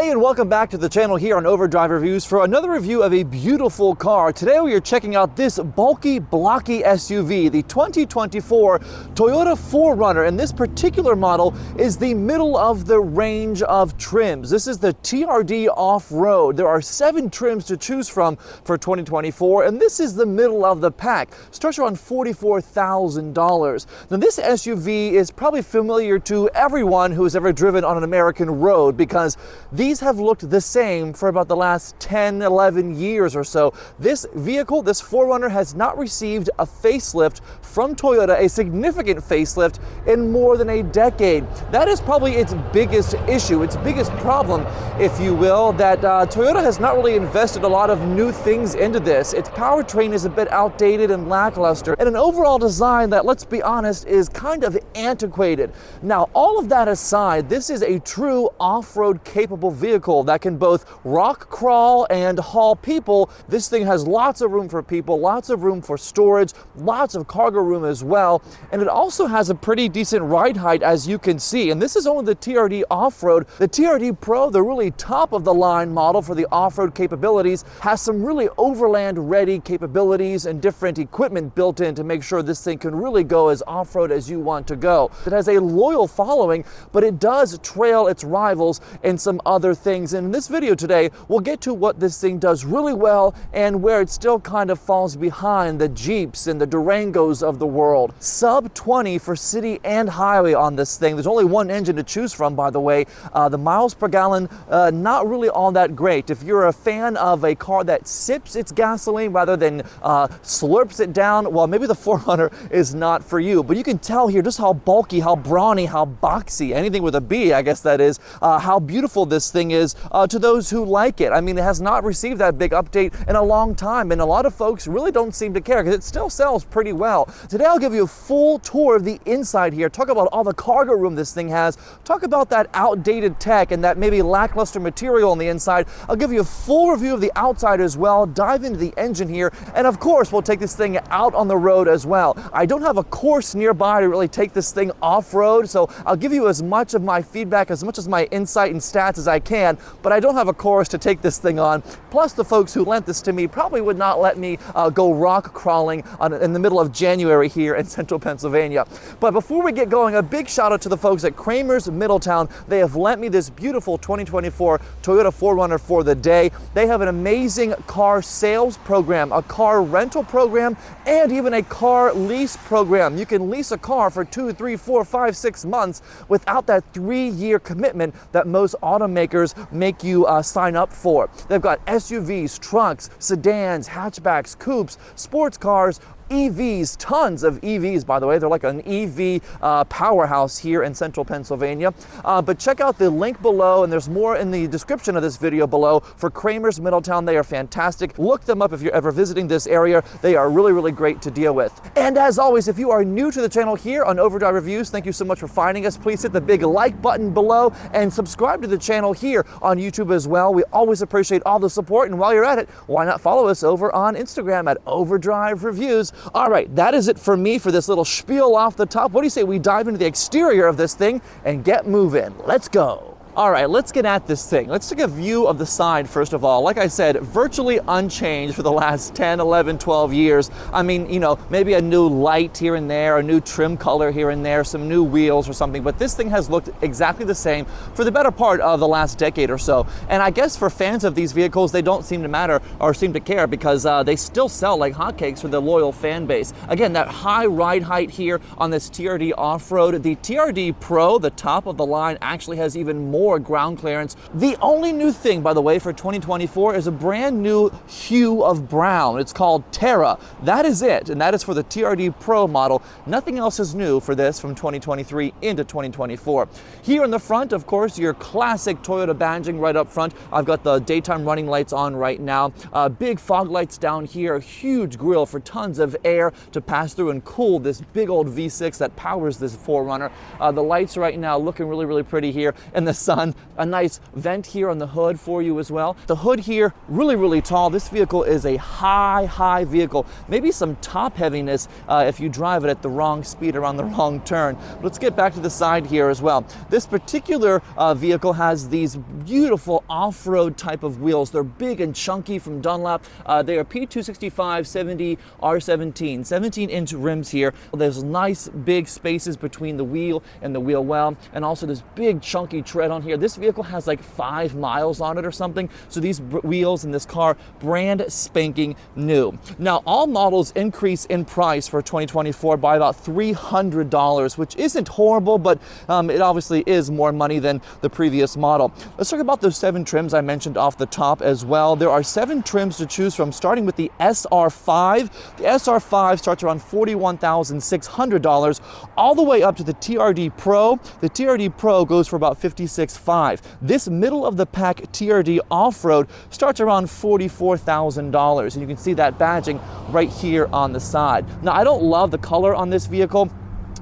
Hey, and welcome back to the channel here on Overdrive Reviews for another review of a beautiful car. Today we are checking out this bulky, blocky SUV, the 2024 Toyota 4Runner, and this particular model is the middle of the range of trims. This is the TRD Off-Road. There are 7 trims to choose from for 2024, and this is the middle of the pack. Starts around $44,000. Now this SUV is probably familiar to everyone who has ever driven on an American road because these have looked the same for about the last 10, 11 years or so. This vehicle, this 4Runner, has not received a facelift from Toyota, a significant facelift, in more than a decade. That is probably its biggest issue, its biggest problem, if you will, that Toyota has not really invested a lot of new things into this. Its powertrain is a bit outdated and lackluster, and an overall design that, let's be honest, is kind of antiquated. Now, all of that aside, this is a true off-road capable vehicle that can both rock crawl and haul people. This thing has lots of room for people, lots of room for storage, lots of cargo room as well, and it also has a pretty decent ride height, as you can see. And this is only the TRD Off-Road. The TRD Pro, the really top of the line model for the off-road capabilities, has some really overland ready capabilities and different equipment built in to make sure this thing can really go as off-road as you want to go. It has a loyal following, but it does trail its rivals in some other things. And in this video today, we'll get to what this thing does really well and where it still kind of falls behind the Jeeps and the Durangos of the world. Sub 20 for city and highway on this thing. There's only one engine to choose from, by the way. The miles per gallon, not really all that great. If you're a fan of a car that sips its gasoline rather than slurps it down, well, maybe the 4Runner is not for you. But you can tell here just how bulky, how brawny, how boxy, anything with a B, I guess that is, how beautiful this thing is to those who like it. I mean, it has not received that big update in a long time, and a lot of folks really don't seem to care because it still sells pretty well. Today I'll give you a full tour of the inside here, talk about all the cargo room this thing has, talk about that outdated tech and that maybe lackluster material on the inside. I'll give you a full review of the outside as well, dive into the engine here, and of course we'll take this thing out on the road as well. I don't have a course nearby to really take this thing off-road, so I'll give you as much of my feedback, as much as my insight and stats as I can, but I don't have a course to take this thing on. Plus, the folks who lent this to me probably would not let me go rock crawling in the middle of January here in central Pennsylvania. But before we get going, a big shout out to the folks at Cramer's Middletown. They have lent me this beautiful 2024 Toyota 4Runner for the day. They have an amazing car sales program, a car rental program, and even a car lease program. You can lease a car for 2, 3, 4, 5, 6 months without that 3-year commitment that most automakers make you sign up for. They've got SUVs, trucks, sedans, hatchbacks, coupes, sports cars, EVs, tons of EVs, by the way. They're like an EV powerhouse here in central Pennsylvania. But check out the link below, and there's more in the description of this video below for Cramer's Middletown. They are fantastic. Look them up if you're ever visiting this area. They are really, really great to deal with. And as always, if you are new to the channel here on Overdrive Reviews, thank you so much for finding us. Please hit the big like button below and subscribe to the channel here on YouTube as well. We always appreciate all the support, and while you're at it, why not follow us over on Instagram at Overdrive Reviews. All right, that is it for me for this little spiel off the top. What do you say we dive into the exterior of this thing and get moving? Let's go. All right, let's get at this thing. Let's take a view of the side first of all. Like I said, virtually unchanged for the last 10, 11, 12 years. I mean, you know, maybe a new light here and there, a new trim color here and there, some new wheels or something, but this thing has looked exactly the same for the better part of the last decade or so. And I guess for fans of these vehicles, they don't seem to matter or seem to care because they still sell like hotcakes for the loyal fan base. Again, that high ride height here on this TRD Off-Road. The TRD Pro, the top of the line, actually has even more ground clearance. The only new thing, by the way, for 2024 is a brand new hue of brown. It's called Terra. That is it, and that is for the TRD Pro model. Nothing else is new for this from 2023 into 2024. Here in the front, of course, your classic Toyota badging right up front. I've got the daytime running lights on right now. Big fog lights down here, a huge grille for tons of air to pass through and cool this big old V6 that powers this 4Runner. The lights right now looking really, really pretty here in the sun. sun. A nice vent here on the hood for you as well. The hood here, really, really tall. This vehicle is a high vehicle. Maybe some top heaviness if you drive it at the wrong speed around the wrong turn. Let's get back to the side here as well. This particular vehicle has these beautiful off-road type of wheels. They're big and chunky from Dunlop. They are P265 70 R17, 17-inch rims here. There's nice big spaces between the wheel and the wheel well, and also this big chunky tread on here. This vehicle has like 5 miles on it or something, so these wheels in this car, brand spanking new. Now, all models increase in price for 2024 by about $300, which isn't horrible, but it obviously is more money than the previous model. Let's talk about those 7 trims I mentioned off the top as well. There are 7 trims to choose from, starting with the SR5. The SR5 starts around $41,600, all the way up to the TRD Pro. The TRD Pro goes for about $56,500. This middle of the pack TRD Off-Road starts around $44,000, and you can see that badging right here on the side. Now, I don't love the color on this vehicle.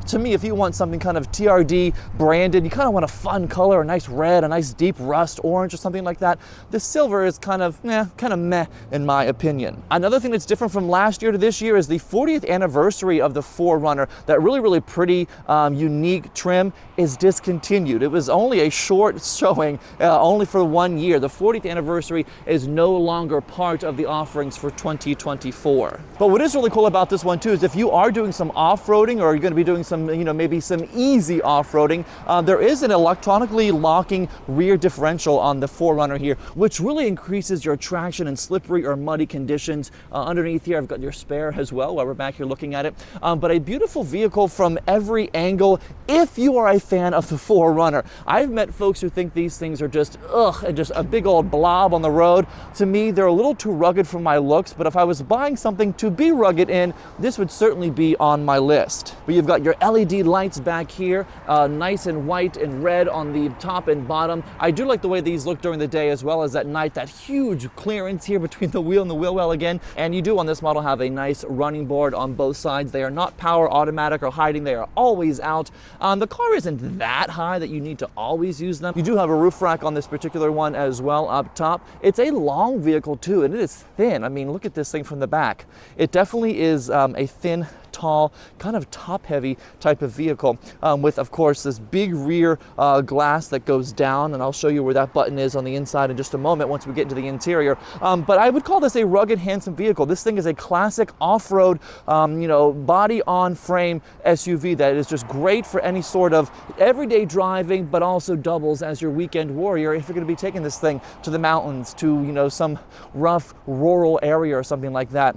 To me, if you want something kind of TRD branded, you kind of want a fun color, a nice red, a nice deep rust orange or something like that. The silver is kind of meh in my opinion. Another thing that's different from last year to this year is the 40th anniversary of the 4Runner. That really pretty, unique trim is discontinued. It was only a short showing, only for 1 year. The 40th anniversary is no longer part of the offerings for 2024. But what is really cool about this one too is if you are doing some off-roading, or you're going to be doing some, maybe some easy off-roading, there is an electronically locking rear differential on the 4Runner here, which really increases your traction in slippery or muddy conditions. Underneath here, I've got your spare as well while we're back here looking at it. But a beautiful vehicle from every angle if you are a fan of the 4Runner. I've met folks who think these things are just a big old blob on the road. To me, they're a little too rugged for my looks, but if I was buying something to be rugged in, this would certainly be on my list. But you've got your LED lights back here, nice and white and red on the top and bottom. I do like the way these look during the day as well as at night. That huge clearance here between the wheel and the wheel well again. And you do on this model have a nice running board on both sides. They are not power, automatic, or hiding. They are always out. The car isn't that high that you need to always use them. You do have a roof rack on this particular one as well up top. It's a long vehicle too, and it is thin. I mean, look at this thing from the back. It definitely is a thin, tall, kind of top-heavy type of vehicle with, of course, this big rear glass that goes down, and I'll show you where that button is on the inside in just a moment once we get into the interior. But I would call this a rugged, handsome vehicle. This thing is a classic off-road, body-on-frame SUV that is just great for any sort of everyday driving, but also doubles as your weekend warrior if you're going to be taking this thing to the mountains, to some rough rural area or something like that.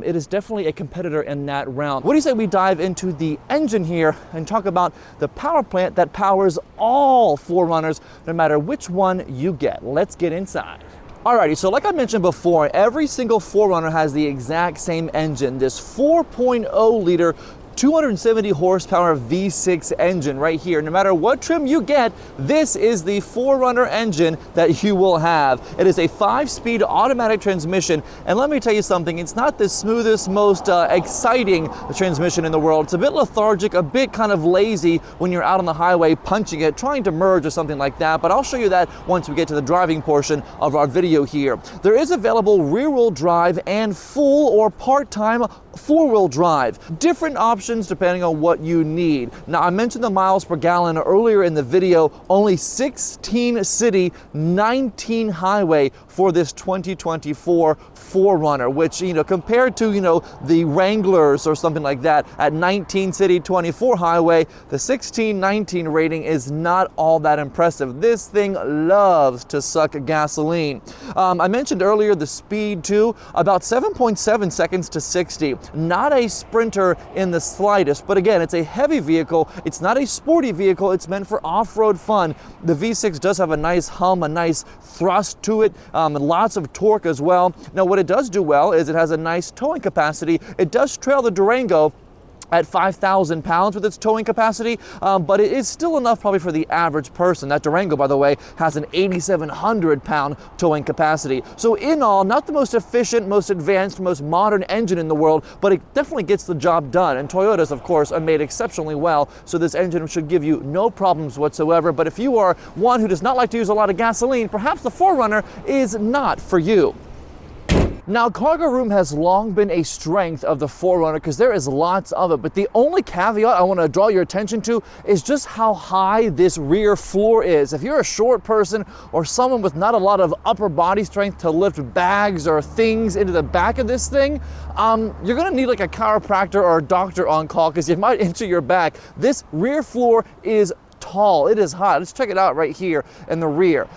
It is definitely a competitor in that realm. What do you say we dive into the engine here and talk about the power plant that powers all 4Runners, no matter which one you get? Let's get inside. Alrighty, so like I mentioned before, every single 4Runner has the exact same engine, this 4.0 liter 270 horsepower V6 engine right here. No matter what trim you get, this is the 4Runner engine that you will have. It is a 5-speed automatic transmission, and let me tell you something, it's not the smoothest, most exciting transmission in the world. It's a bit lethargic, a bit kind of lazy when you're out on the highway punching it, trying to merge or something like that, but I'll show you that once we get to the driving portion of our video here. There is available rear-wheel drive and full or part-time 4-wheel drive. Different options depending on what you need. Now, I mentioned the miles per gallon earlier in the video, only 16 city, 19 highway for this 2024 4Runner, which, compared to, the Wranglers or something like that at 19 city, 24 highway, the 16-19 rating is not all that impressive. This thing loves to suck gasoline. I mentioned earlier the speed too, about 7.7 seconds to 60. Not a sprinter in the slightest, but again, it's a heavy vehicle. It's not a sporty vehicle. It's meant for off-road fun. The V6 does have a nice hum, a nice thrust to it, and lots of torque as well. Now, what it does do well is it has a nice towing capacity. It does trail the Durango, at 5,000 pounds with its towing capacity, but it is still enough probably for the average person. That Durango, by the way, has an 8,700 pound towing capacity. So in all, not the most efficient, most advanced, most modern engine in the world, but it definitely gets the job done. And Toyotas, of course, are made exceptionally well, so this engine should give you no problems whatsoever. But if you are one who does not like to use a lot of gasoline, perhaps the 4Runner is not for you. Now, cargo room has long been a strength of the 4Runner because there is lots of it, but the only caveat I want to draw your attention to is just how high this rear floor is. If you're a short person or someone with not a lot of upper body strength to lift bags or things into the back of this thing, you're going to need like a chiropractor or a doctor on call because you might injure your back. This rear floor is tall, it is high. Let's check it out right here in the rear.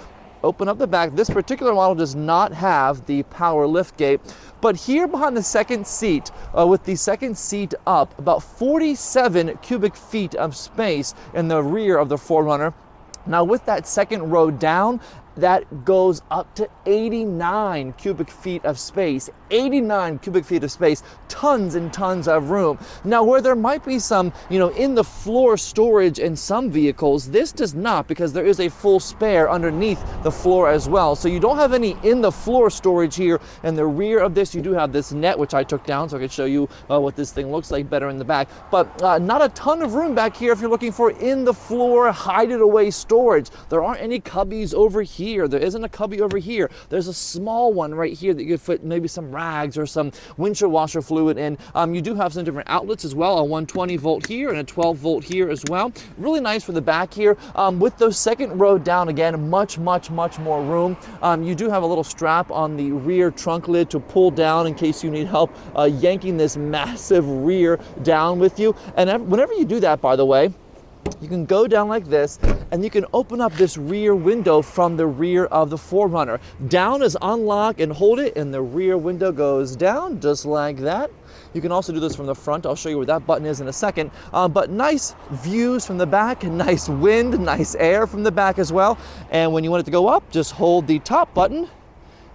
Open up the back. This particular model does not have the power lift gate, but here behind the second seat, with the second seat up, about 47 cubic feet of space in the rear of the 4Runner. Now with that second row down, that goes up to 89 cubic feet of space. 89 cubic feet of space, tons and tons of room. Now where there might be some, in the floor storage in some vehicles, this does not, because there is a full spare underneath the floor as well. So you don't have any in the floor storage here. In the rear of this, you do have this net, which I took down so I could show you what this thing looks like better in the back. But not a ton of room back here if you're looking for in the floor, hide it away storage. There aren't any cubbies over here. There isn't a cubby over here. There's a small one right here that you could put maybe some rags or some windshield washer fluid in. You do have some different outlets as well, a 120 volt here and a 12 volt here as well. Really nice for the back here. With those second row down, again, much more room. You do have a little strap on the rear trunk lid to pull down in case you need help yanking this massive rear down with you. And whenever you do that, by the way, you can go down like this and you can open up this rear window from the rear of the 4Runner. Down is unlock and hold it, and the rear window goes down just like that. You can also do this from the front. I'll show you where that button is in a second. But nice views from the back, nice wind, nice air from the back as well. And when you want it to go up, just hold the top button,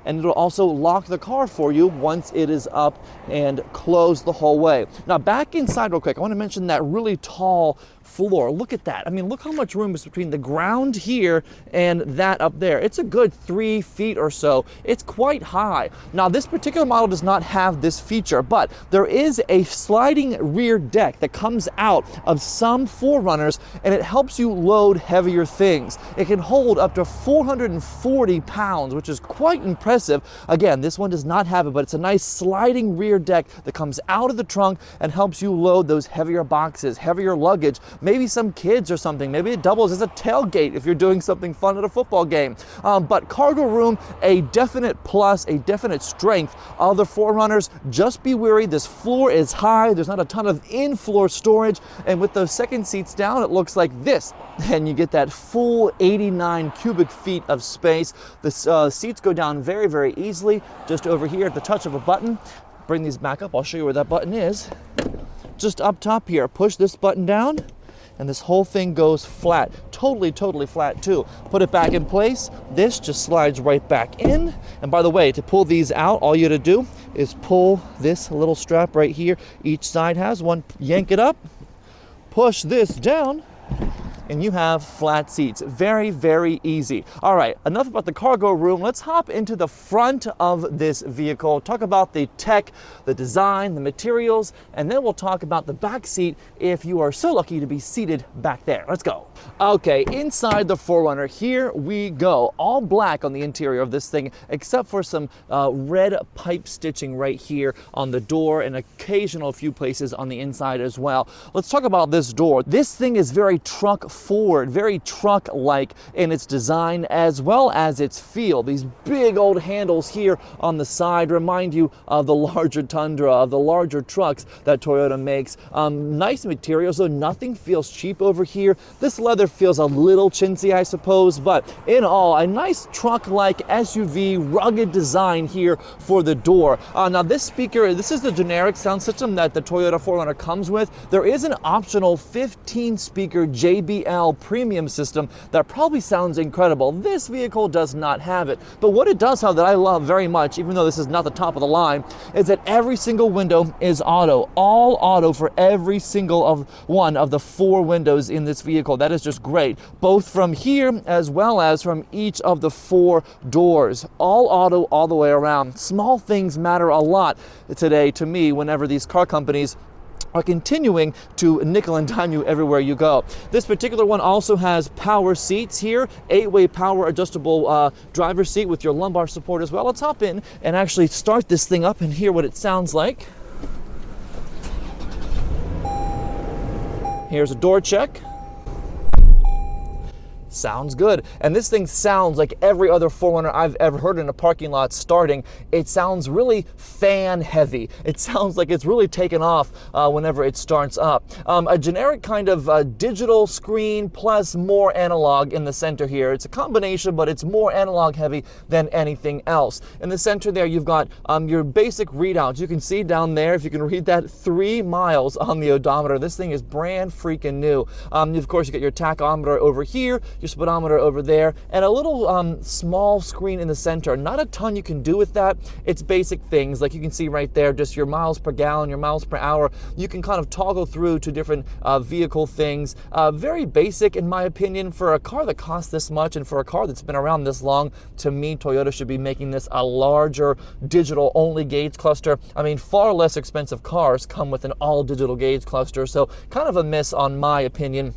and it'll also lock the car for you once it is up and closed the whole way. Now back inside real quick, I want to mention that really tall floor. Look at that. I mean, look how much room is between the ground here and that up there. It's a good 3 feet or so. It's quite high. Now, this particular model does not have this feature, but there is a sliding rear deck that comes out of some 4Runners, and it helps you load heavier things. It can hold up to 440 pounds, which is quite impressive. Again, this one does not have it, but it's a nice sliding rear deck that comes out of the trunk and helps you load those heavier boxes, heavier luggage, maybe some kids or something. Maybe it doubles as a tailgate if you're doing something fun at a football game. But cargo room, a definite plus, a definite strength of the 4Runners. Just be wary, this floor is high. There's not a ton of in-floor storage. And with those second seats down, it looks like this. And you get that full 89 cubic feet of space. The seats go down very easily, just over here at the touch of a button. Bring these back up. I'll show you where that button is. Just up top here, push this button down, and this whole thing goes flat. Totally flat too. Put it back in place. This just slides right back in. And by the way, to pull these out, all you have to do is pull this little strap right here. Each side has one. Yank it up, push this down, and you have flat seats. Very easy. All right, enough about the cargo room. Let's hop into the front of this vehicle, talk about the tech, the design, the materials, and then we'll talk about the back seat if you are so lucky to be seated back there. Let's go. Okay, inside the 4Runner, here we go. All black on the interior of this thing, except for some red pipe stitching right here on the door and occasional few places on the inside as well. Let's talk about this door. This thing is very truck forward, very truck-like in its design as well as its feel. These big old handles here on the side remind you of the larger Tundra, of the larger trucks that Toyota makes. Nice materials, though nothing feels cheap over here. This leather feels a little chintzy, I suppose, but in all, a nice truck-like SUV rugged design here for the door. Now this speaker, this is the generic sound system that the Toyota 4Runner comes with. There is an optional 15 speaker JBL JBL premium system that probably sounds incredible. This vehicle does not have it. But what it does have that I love very much, even though this is not the top of the line, is that every single window is auto. All auto for every single one of the 4 windows in this vehicle. That is just great. Both from here as well as from each of the 4 doors. All auto all the way around. Small things matter a lot today to me whenever these car companies are continuing to nickel and dime you everywhere you go. This particular one also has power seats here, 8-way power adjustable driver's seat with your lumbar support as well. Let's hop in and actually start this thing up and hear what it sounds like. Here's a door check. Sounds good. And this thing sounds like every other 4Runner I've ever heard in a parking lot starting. It sounds really fan heavy. It sounds like it's really taken off whenever it starts up. A generic kind of digital screen plus more analog in the center here. It's a combination, but it's more analog heavy than anything else. In the center there, you've got your basic readouts. You can see down there, if you can read that, 3 miles on the odometer. This thing is brand freaking new. Of course, you get your tachometer over here, your speedometer over there, and a little small screen in the center. Not a ton you can do with that. It's basic things, like you can see right there, just your miles per gallon, your miles per hour. You can kind of toggle through to different vehicle things. Very basic, in my opinion, for a car that costs this much and for a car that's been around this long. To me, Toyota should be making this a larger digital-only gauge cluster. I mean, far less expensive cars come with an all-digital gauge cluster, so kind of a miss on my opinion.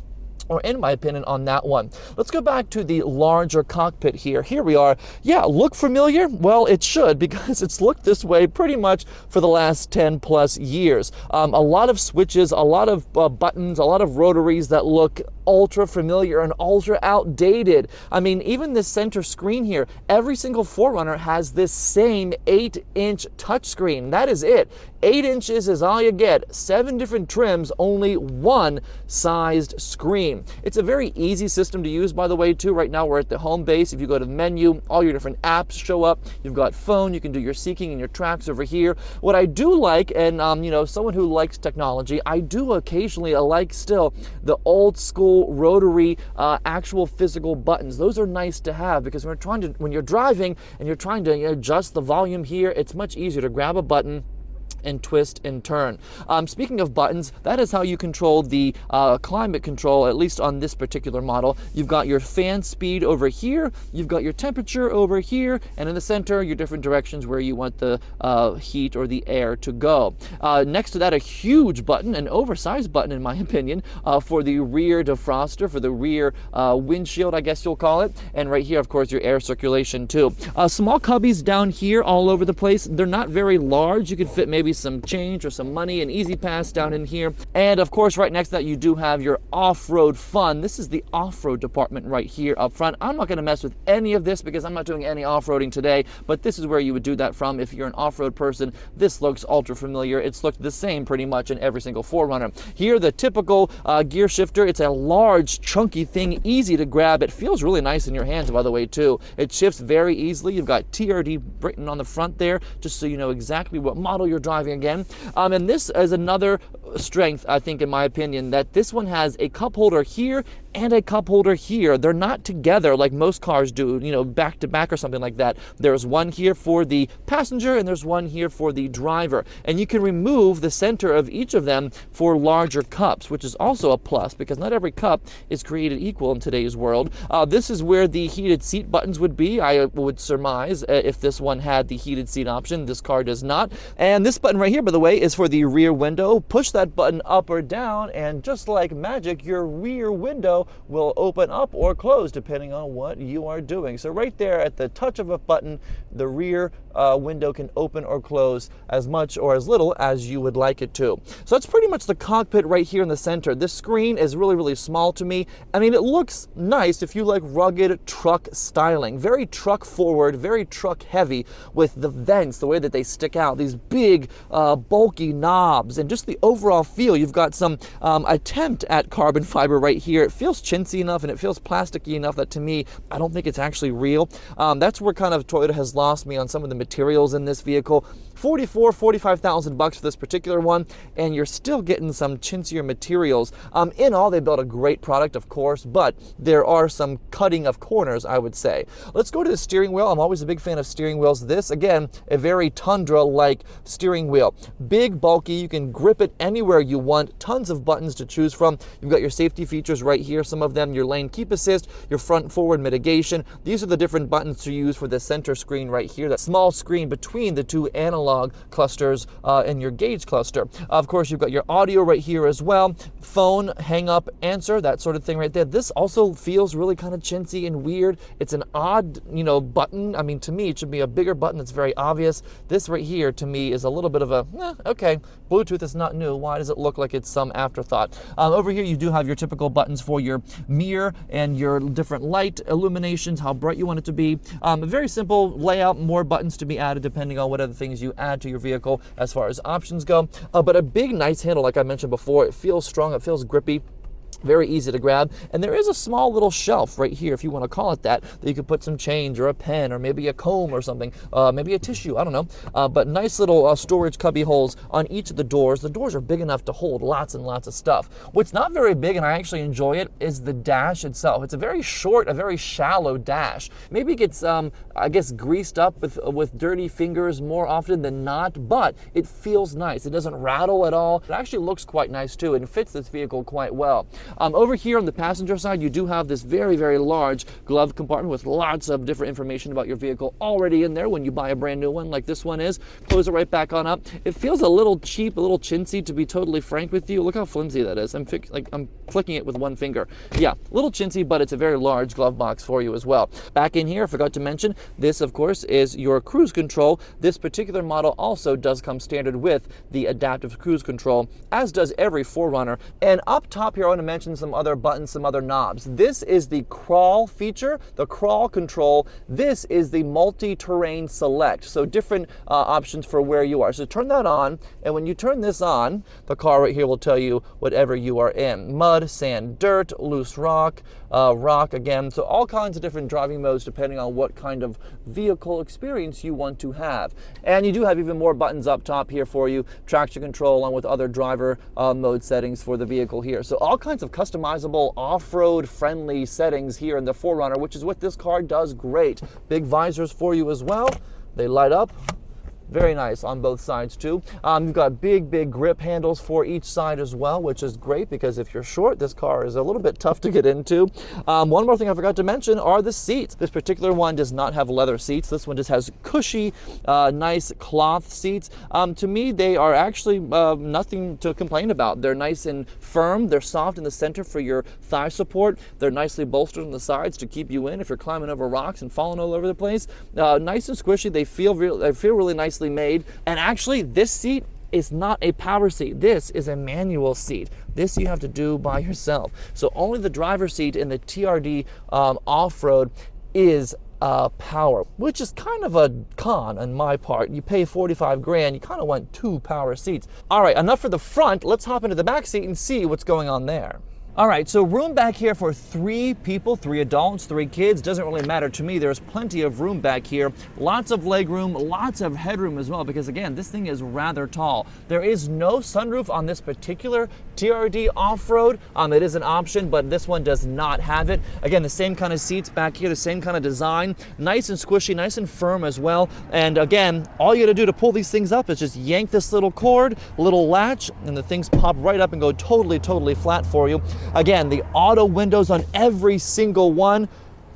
Or in my opinion on that one. Let's go back to the larger cockpit here. Here we are. Yeah, look familiar? Well, it should, because it's looked this way pretty much for the last 10 plus years. A lot of switches, a lot of buttons, a lot of rotaries that look ultra familiar and ultra outdated. I mean, even this center screen here, every single 4Runner has this same 8-inch touchscreen. That is it. 8 inches is all you get. 7 different trims, only one sized screen. It's a very easy system to use, by the way, too. Right now we're at the home base. If you go to the menu, all your different apps show up. You've got phone, you can do your seeking and your tracks over here. What I do like, and you know, someone who likes technology, I do occasionally like still the old school rotary actual physical buttons. Those are nice to have, because when you're driving and you're trying to adjust the volume here, it's much easier to grab a button and twist and turn. Speaking of buttons, that is how you control the climate control, at least on this particular model. You've got your fan speed over here, you've got your temperature over here, and in the center, your different directions where you want the heat or the air to go. Next to that, a huge button, an oversized button in my opinion, for the rear defroster, for the rear windshield, I guess you'll call it. And right here, of course, your air circulation too. Small cubbies down here all over the place. They're not very large. You could fit maybe some change or some money, an easy pass down in here. And of course, right next to that, you do have your off-road fun. This is the off-road department right here up front. I'm not going to mess with any of this because I'm not doing any off-roading today, but this is where you would do that from if you're an off-road person. This looks ultra familiar. It's looked the same pretty much in every single 4Runner. Here, the typical gear shifter. It's a large, chunky thing, easy to grab. It feels really nice in your hands, by the way, too. It shifts very easily. You've got TRD written on the front there, just so you know exactly what model you're driving again. And this is another strength, I think, in my opinion, that this one has a cup holder here and a cup holder here. They're not together like most cars do, you know, back to back or something like that. There's one here for the passenger and there's one here for the driver. And you can remove the center of each of them for larger cups, which is also a plus because not every cup is created equal in today's world. This is where the heated seat buttons would be, I would surmise, if this one had the heated seat option. This car does not. And this button right here, by the way, is for the rear window. Push that button up or down, and just like magic, your rear window will open up or close depending on what you are doing. So right there at the touch of a button, the rear window can open or close as much or as little as you would like it to. So that's pretty much the cockpit right here in the center. This screen is really, really small to me. I mean, it looks nice if you like rugged truck styling. Very truck forward, very truck heavy with the vents, the way that they stick out, these big bulky knobs, and just the overall feel. You've got some attempt at carbon fiber right here. It feels feels chintzy enough and it feels plasticky enough that to me, I don't think it's actually real. That's where kind of Toyota has lost me on some of the materials in this vehicle. 45,000 bucks for this particular one, and you're still getting some chintzier materials. In all, they built a great product, of course, but there are some cutting of corners, I would say. Let's go to the steering wheel. I'm always a big fan of steering wheels. This, again, a very Tundra-like steering wheel. Big, bulky, you can grip it anywhere you want, tons of buttons to choose from. You've got your safety features right here, some of them, your lane keep assist, your front forward mitigation. These are the different buttons to use for the center screen right here, that small screen between the two analog clusters and your gauge cluster. Of course, you've got your audio right here as well, phone, hang up, answer, that sort of thing right there. This also feels really kind of chintzy and weird. It's an odd, button. I mean, to me, it should be a bigger button that's very obvious. This right here, to me, is a little bit of a, okay, Bluetooth is not new. Why does it look like it's some afterthought? Over here, you do have your typical buttons for your mirror and your different light illuminations, how bright you want it to be. A very simple layout, more buttons to be added depending on what other things you add to your vehicle as far as options go. But a big, nice handle, like I mentioned before. It feels strong, it feels grippy. Very easy to grab, and there is a small little shelf right here, if you want to call it that you could put some change or a pen or maybe a comb or something, maybe a tissue, I don't know, but nice little storage cubby holes on each of the doors. The doors are big enough to hold lots and lots of stuff. What's not very big, and I actually enjoy it, is the dash itself. It's a very short, a very shallow dash. Maybe it gets, I guess, greased up with dirty fingers more often than not, but it feels nice. It doesn't rattle at all. It actually looks quite nice too, and fits this vehicle quite well. Over here on the passenger side, you do have this very, very large glove compartment with lots of different information about your vehicle already in there when you buy a brand new one like this one is. Close it right back on up. It feels a little cheap, a little chintzy, to be totally frank with you. Look how flimsy that is. I'm flicking it with one finger. Yeah, a little chintzy, but it's a very large glove box for you as well. Back in here, I forgot to mention, this of course is your cruise control. This particular model also does come standard with the adaptive cruise control, as does every 4Runner. And up top here, I want to mention some other buttons, some other knobs. This is the crawl feature, the crawl control. This is the multi-terrain select, so different options for where you are. So turn that on, and when you turn this on, the car right here will tell you whatever you are in. Mud, sand, dirt, loose rock, rock again. So all kinds of different driving modes depending on what kind of vehicle experience you want to have. And you do have even more buttons up top here for you, traction control along with other driver mode settings for the vehicle here. So all kinds of customizable off-road friendly settings here in the 4Runner, which is what this car does great. Big visors for you as well. They light up. Very nice on both sides too. You've got big grip handles for each side as well, which is great because if you're short, this car is a little bit tough to get into. One more thing I forgot to mention are the seats. This particular one does not have leather seats. This one just has cushy, nice cloth seats. To me, they are actually nothing to complain about. They're nice and firm. They're soft in the center for your thigh support. They're nicely bolstered on the sides to keep you in if you're climbing over rocks and falling all over the place. Nice and squishy. They feel really nicely made. And actually, this seat is not a power seat. This is a manual seat. This you have to do by yourself. So only the driver's seat in the TRD Off-Road is power, which is kind of a con on my part. You pay 45 grand, you kind of want 2 power seats. All right, enough for the front. Let's hop into the back seat and see what's going on there. All right, so room back here for 3 people, 3 adults, 3 kids. Doesn't really matter to me. There's plenty of room back here. Lots of leg room, lots of headroom as well, because again, this thing is rather tall. There is no sunroof on this particular TRD Off-Road. It is an option, but this one does not have it. Again, the same kind of seats back here, the same kind of design. Nice and squishy, nice and firm as well. And again, all you gotta do to pull these things up is just yank this little cord, little latch, and the things pop right up and go totally flat for you. Again, the auto windows on every single one.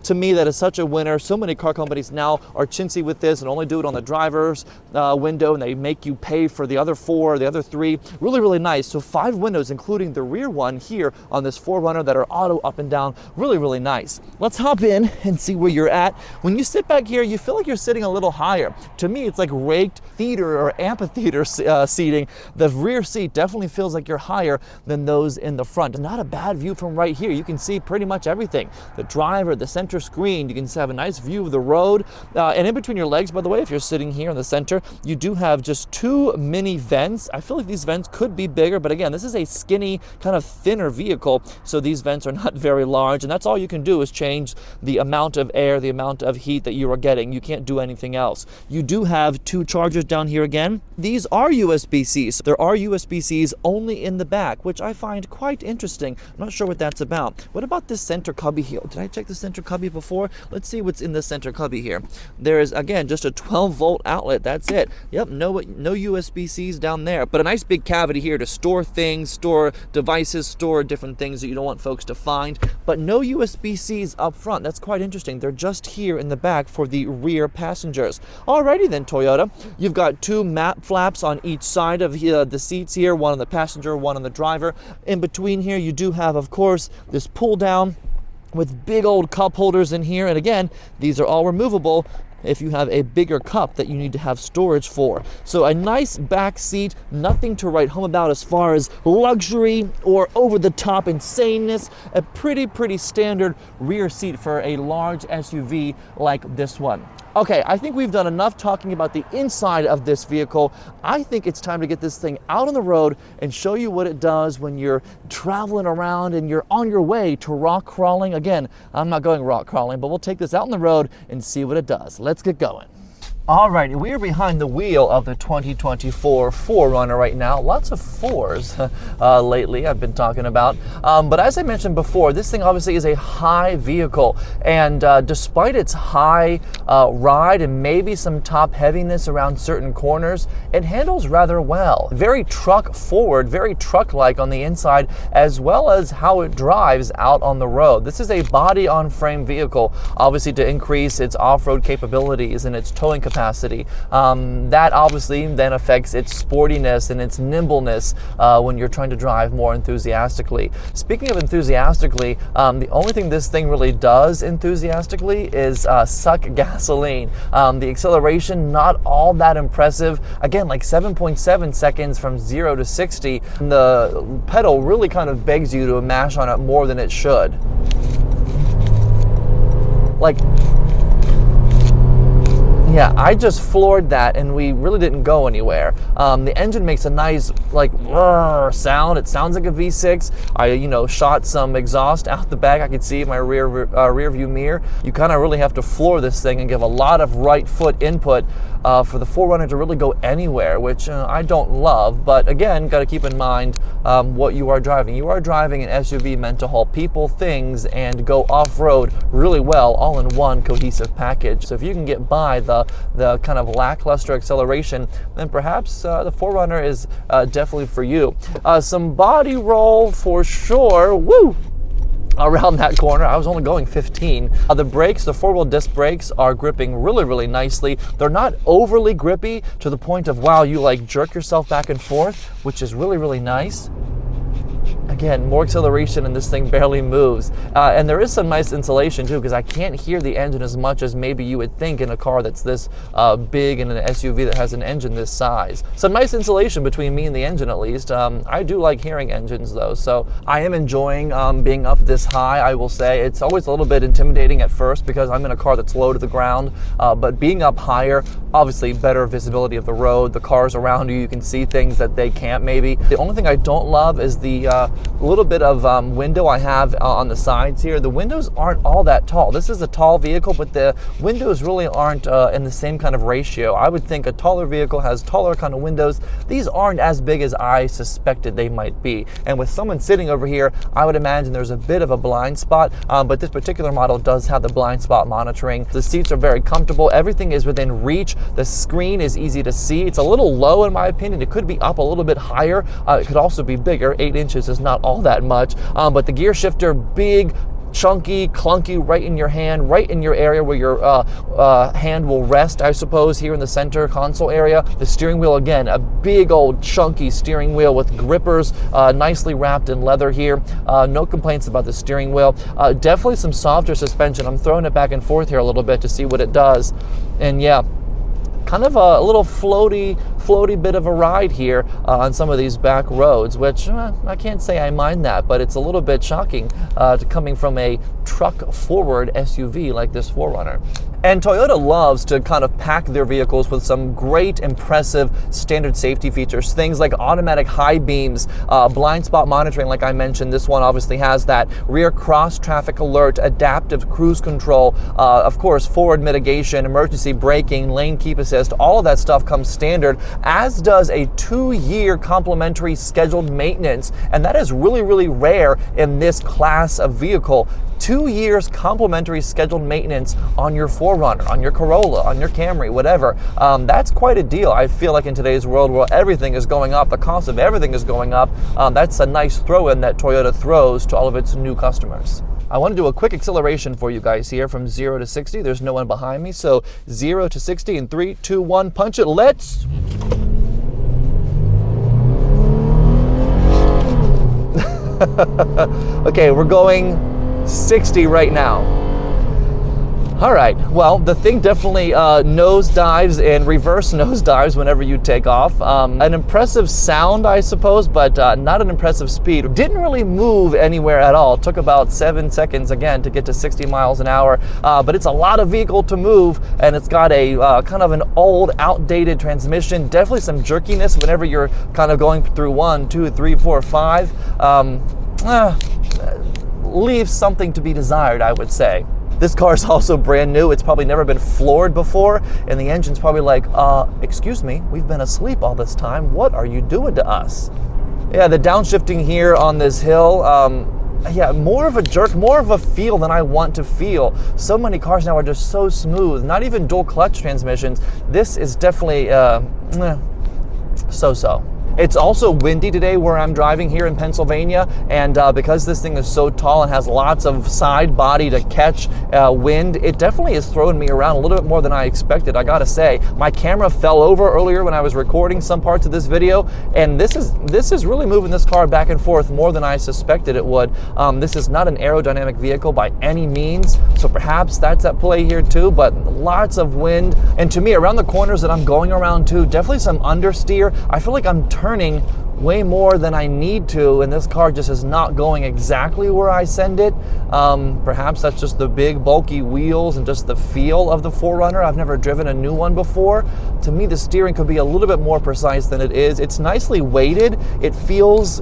To me, that is such a winner. So many car companies now are chintzy with this and only do it on the driver's window, and they make you pay for the other 4, the other 3. Really nice. So 5 windows, including the rear one here on this 4Runner that are auto up and down. Really nice. Let's hop in and see where you're at. When you sit back here, you feel like you're sitting a little higher. To me, it's like raked theater or amphitheater seating. The rear seat definitely feels like you're higher than those in the front. Not a bad view from right here. You can see pretty much everything. The driver, the center center screen. You can have a nice view of the road. And in between your legs, by the way, if you're sitting here in the center, you do have just 2 mini vents. I feel like these vents could be bigger, but again, this is a skinny, kind of thinner vehicle, so these vents are not very large, and that's all you can do is change the amount of air, the amount of heat that you are getting. You can't do anything else. You do have 2 chargers down here again. These are USB-Cs. There are USB-Cs only in the back, which I find quite interesting. I'm not sure what that's about. What about this center cubby here? Did I check the center cubby before? Let's see what's in the center cubby here. There is, again, just a 12-volt outlet. That's it. Yep, no USB-Cs down there, but a nice big cavity here to store things, store devices, store different things that you don't want folks to find, but no USB-Cs up front. That's quite interesting. They're just here in the back for the rear passengers. Alrighty then, Toyota. You've got 2 map flaps on each side of the seats here, one on the passenger, one on the driver. In between here, you do have, of course, this pull down with big old cup holders in here, and again, these are all removable if you have a bigger cup that you need to have storage for. So a nice back seat, nothing to write home about as far as luxury or over-the-top insaneness. A pretty standard rear seat for a large SUV like this one. Okay, I think we've done enough talking about the inside of this vehicle. I think it's time to get this thing out on the road and show you what it does when you're traveling around and you're on your way to rock crawling. Again, I'm not going rock crawling, but we'll take this out on the road and see what it does. Let's get going. All right, we are behind the wheel of the 2024 4Runner right now. Lots of 4s lately I've been talking about. But as I mentioned before, this thing obviously is a high vehicle. And despite its high ride and maybe some top heaviness around certain corners, it handles rather well. Very truck forward, very truck-like on the inside, as well as how it drives out on the road. This is a body-on-frame vehicle, obviously to increase its off-road capabilities and its towing capacity. That obviously then affects its sportiness and its nimbleness when you're trying to drive more enthusiastically. Speaking of enthusiastically, the only thing this thing really does enthusiastically is suck gasoline. The acceleration, not all that impressive. Again, like 7.7 seconds from 0 to 60. The pedal really kind of begs you to mash on it more than it should. Like, yeah, I just floored that and we really didn't go anywhere. The engine makes a nice like sound. It sounds like a V6. I shot some exhaust out the back. I could see my rear view mirror. You kind of really have to floor this thing and give a lot of right foot input for the 4Runner to really go anywhere, which I don't love. But again, got to keep in mind what you are driving. You are driving an SUV meant to haul people, things, and go off-road really well, all in one cohesive package. So if you can get by the kind of lackluster acceleration, then perhaps the 4Runner is definitely for you. Some body roll for sure. Woo! Around that corner. I was only going 15. The brakes, the 4-wheel disc brakes, are gripping really nicely. They're not overly grippy to the point of, wow, you like jerk yourself back and forth, which is really nice. Again, more acceleration and this thing barely moves. And there is some nice insulation too, because I can't hear the engine as much as maybe you would think in a car that's this big and an SUV that has an engine this size. Some nice insulation between me and the engine at least. I do like hearing engines though, so I am enjoying being up this high, I will say. It's always a little bit intimidating at first because I'm in a car that's low to the ground, but being up higher, obviously better visibility of the road, the cars around you, you can see things that they can't maybe. The only thing I don't love is the little bit of window I have on the sides here. The windows aren't all that tall. This is a tall vehicle, but the windows really aren't in the same kind of ratio. I would think a taller vehicle has taller kind of windows. These aren't as big as I suspected they might be. And with someone sitting over here, I would imagine there's a bit of a blind spot, but this particular model does have the blind spot monitoring. The seats are very comfortable. Everything is within reach. The screen is easy to see. It's a little low in my opinion. It could be up a little bit higher. It could also be bigger. 8 inches is not all that much, but the gear shifter, big, chunky, clunky, right in your hand, right in your area where your hand will rest, I suppose, here in the center console area. The steering wheel, again, a big old chunky steering wheel with grippers nicely wrapped in leather here. No complaints about the steering wheel. Definitely some softer suspension. I'm throwing it back and forth here a little bit to see what it does. And yeah, kind of a little floaty floaty bit of a ride here on some of these back roads, which I can't say I mind that, but it's a little bit shocking coming from a truck forward SUV like this 4Runner. And Toyota loves to kind of pack their vehicles with some great, impressive standard safety features. Things like automatic high beams, blind spot monitoring, like I mentioned. This one obviously has that. Rear cross traffic alert, adaptive cruise control, of course, forward mitigation, emergency braking, lane keep assist. All of that stuff comes standard, as does a 2-year complimentary scheduled maintenance. And that is really, really rare in this class of vehicle. 2 years complimentary scheduled maintenance on your 4Runner, on your Corolla, on your Camry, whatever. That's quite a deal. I feel like in today's world where everything is going up, the cost of everything is going up, that's a nice throw-in that Toyota throws to all of its new customers. I want to do a quick acceleration for you guys here from 0 to 60. There's no one behind me, so 0 to 60 in 3, 2, 1, punch it. Let's... Okay, we're going 60 right now. All right, well, the thing definitely nose dives and reverse nose dives whenever you take off. An impressive sound, I suppose, but not an impressive speed. Didn't really move anywhere at all. Took about 7 seconds, again, to get to 60 miles an hour. But it's a lot of vehicle to move, and it's got a kind of an old, outdated transmission. Definitely some jerkiness whenever you're kind of going through 1, 2, 3, 4, 5. Leaves something to be desired, I would say. This car is also brand new. It's probably never been floored before, and the engine's probably like, excuse me, we've been asleep all this time. What are you doing to us? Yeah, the downshifting here on this hill, yeah, more of a jerk, more of a feel than I want to feel. So many cars now are just so smooth, not even dual clutch transmissions. This is definitely so-so. It's also windy today where I'm driving here in Pennsylvania, and because this thing is so tall and has lots of side body to catch wind, it definitely is throwing me around a little bit more than I expected, I gotta say. My camera fell over earlier when I was recording some parts of this video, and this is really moving this car back and forth more than I suspected it would. This is not an aerodynamic vehicle by any means, so perhaps that's at play here too, but lots of wind. And to me, around the corners that I'm going around too, definitely some understeer. I feel like I'm turning way more than I need to, and this car just is not going exactly where I send it. Perhaps that's just the big bulky wheels and just the feel of the 4Runner. I've never driven a new one before. To me, the steering could be a little bit more precise than it is. It's nicely weighted. It feels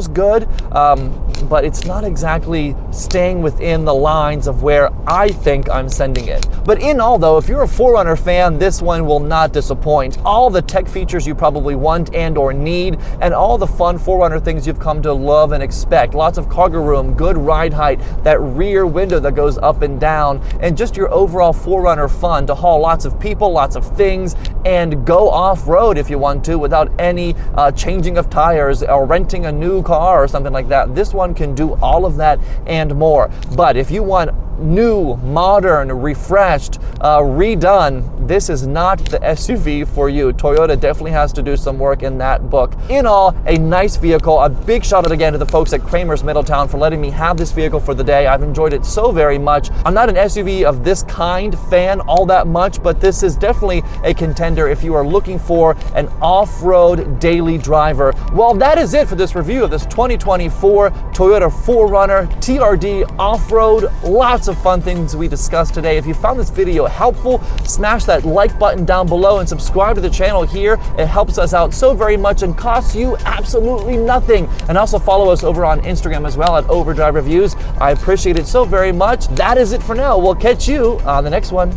good, but it's not exactly staying within the lines of where I think I'm sending it. But in all though, if you're a 4Runner fan, this one will not disappoint. All the tech features you probably want and or need, and all the fun 4Runner things you've come to love and expect. Lots of cargo room, good ride height, that rear window that goes up and down, and just your overall 4Runner fun to haul lots of people, lots of things, and go off-road if you want to without any changing of tires or renting a new car or something like that. This one can do all of that and more. But if you want new, modern, refreshed, redone, this is not the SUV for you. Toyota definitely has to do some work in that book. In all, a nice vehicle. A big shout out again to the folks at Cramer's Middletown for letting me have this vehicle for the day. I've enjoyed it so very much. I'm not an SUV of this kind fan all that much, but this is definitely a contender if you are looking for an off-road daily driver. Well, that is it for this review of this 2024 Toyota 4Runner TRD Off-Road. Lots of fun things we discussed today. If you found this video helpful, smash that like button down below and subscribe to the channel here. It helps us out so very much and costs you absolutely nothing. And also follow us over on Instagram as well at Overdrive Reviews. I appreciate it so very much. That is it for now. We'll catch you on the next one.